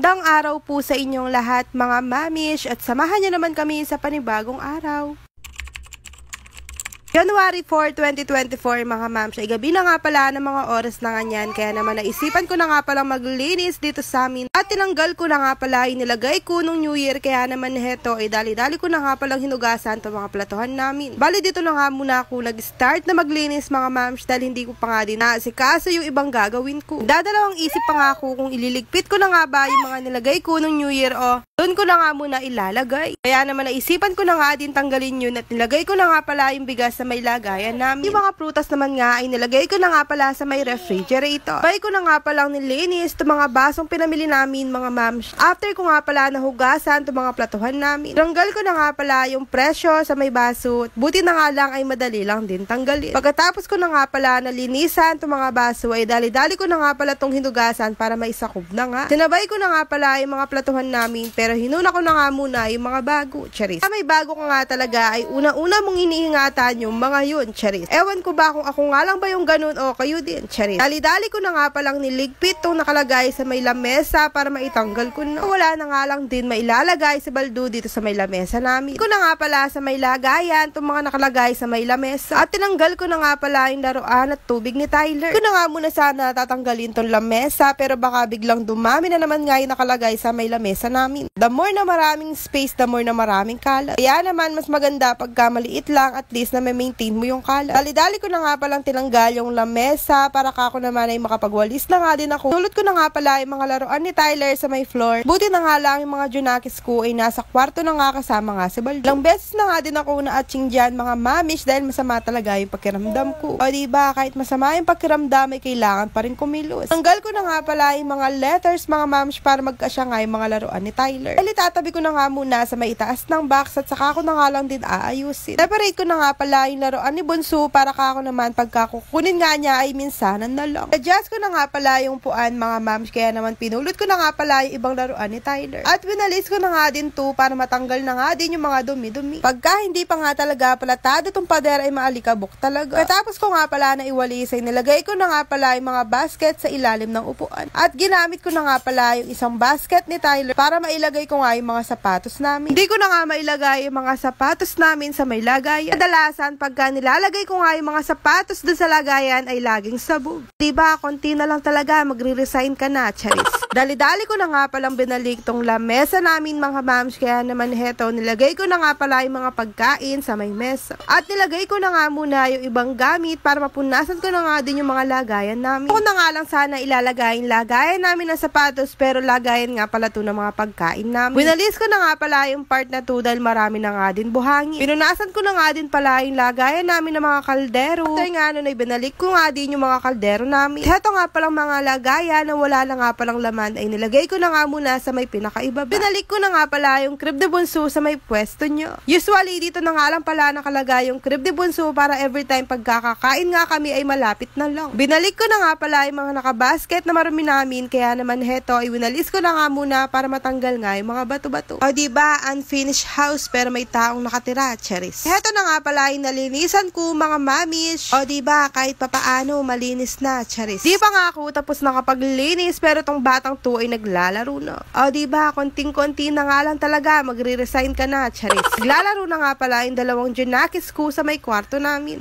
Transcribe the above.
Magandang araw po sa inyong lahat mga mamish at samahan niyo naman kami sa panibagong araw. January 4, 2024 mga mams, ay gabi na nga pala ng mga oras na ganyan, kaya naman naisipan ko na nga palang maglinis dito sa amin at tinanggal ko na nga pala inilagay ko nung New Year, kaya naman heto ay dali-dali ko na nga palang hinugasan itong mga platuhan namin. Bali dito na nga muna ako nag-start na maglinis mga mams dahil hindi ko pa nga din naasikaso yung ibang gagawin ko. Dadalawang isip pa nga ako kung ililigpit ko na nga ba yung mga nilagay ko nung New Year o doon ko na nga muna ilalagay. Kaya naman naisipan ko na nga din tanggalin yun at nilagay ko na nga pala yung bigas sa may lagayan namin. Yung mga prutas naman nga ay nilagay ko na nga pala sa may refrigerator. Bay ko na nga palang nilinis itong mga basong pinamili namin mga mams. After ko nga pala nahugasan itong mga platuhan namin. Tanggal ko na nga pala yung presyo sa may baso. Buti na nga lang ay madali lang din tanggalin. Pagkatapos ko na nga pala nalinisan itong mga baso ay dali-dali ko na nga pala itong hinugasan para maisakub na nga. Sinabay ko na nga pala yung mga platuhan namin pero hinuna ko na nga muna yung mga bago. Charis. May bago ko nga talaga ay una-una mong iniingatan yung mga yun, charis. Ewan ko ba kung ako nga lang ba yung ganun o kayo din, charis. Dali-dali ko na nga palang niligpit itong nakalagay sa may lamesa para maitanggal ko na. Wala na nga lang din mailalagay sa baldo dito sa may lamesa namin. Ko na nga pala sa may lagayan itong mga nakalagay sa may lamesa. At tinanggal ko na nga pala yung laruan at tubig ni Tyler. Ko na nga muna sana tatanggalin tong lamesa pero baka biglang dumami na naman nga yung nakalagay sa may lamesa namin. The more na maraming space, the more na maraming kalat. Kaya naman mas maganda pagka maliit lang at least na may maintain mo yung kalat. Dali-dali ko na nga palang tinanggal yung lamesa para kako naman ay makapagwalis na nga din ako. Tulot ko na nga pala yung mga laruan ni Tyler sa may floor. Buti na nga lang yung mga junakis ko ay nasa kwarto na nga kasama nga si Baldo. Ilang beses na nga din ako na-atching dyan mga mamish dahil masama talaga yung pakiramdam ko. O diba kahit masama yung pakiramdam ay kailangan pa rin kumilos. Tanggal ko na nga pala yung mga letters mga mamish para magkasya nga yung mga laruan ni Tyler. Dahil itatabi ko na nga muna sa may itaas ng box at saka ko na nga lang din aayusin. Separate ko na nga pala yung laruan ni Bunso para kako naman pagka kukunin nga niya ay minsanan na lang. Adjust ko na nga pala yung puan mga mams kaya naman pinulot ko na nga pala yung ibang laruan ni Tyler. At winalis ko na nga din to para matanggal na nga din yung mga dumi-dumi. Pagka hindi pa nga talaga palatado tong pader ay maalikabok talaga. Katapos ko nga pala na iwalis ay nilagay ko na nga pala yung mga basket sa ilalim ng upuan. At ginamit ko na nga pala yung isang basket ni Tyler para mailagay ko nga yung mga sapatos namin. Hindi ko na nga mailagay yung mga sapatos namin sa may lagayan. Kadalasan pagka nilalagay ko nga yung mga sapatos doon sa lagayan ay laging sabog. Diba, konti na lang talaga, magre-resign ka na, charis. Dali-dali ko na nga palang binalik tong lamesa namin mga mams, kaya naman heto, nilagay ko na nga pala yung mga pagkain sa may mesa. At nilagay ko na nga muna yung ibang gamit para mapunasan ko na nga din yung mga lagayan namin. Ako na nga lang sana ilalagay yung lagayan namin ng sapatos pero lagayan nga pala to ng mga pagkain namin. Winalis ko na nga pala yung part na to dahil marami na nga din buhangin. Pinunasan ko na nga din pala yung lagayan namin ng mga kaldero. After nga nun ay binalik ko nga din yung mga kaldero namin. Heto nga palang mga lagayan na wala na nga palang laman ay nilagay ko na nga muna sa may pinakaibaba. Binalik ko na nga pala yung crib de Bunso sa may pwesto nyo. Usually dito na nga lang pala nakalagay yung crib de Bunso para every time pagkakakain nga kami ay malapit na lang. Binalik ko na nga pala yung mga nakabasket na marumi namin kaya naman heto ay winalis ko na nga muna para matanggal nga yung mga bato-bato. O diba, unfinished house pero may taong nakatira, charis. Heto na nga pala yung nalinisan ko mga mamish. O diba, kahit papaano malinis na, charis. Di pa nga ako tapos nakapaglinis pero tong batang to ay naglalaro na. O diba, konting-konti na nga lang talaga, magre-resign ka na, charis. Naglalaro na nga pala yung dalawang junakis ko sa may kwarto namin.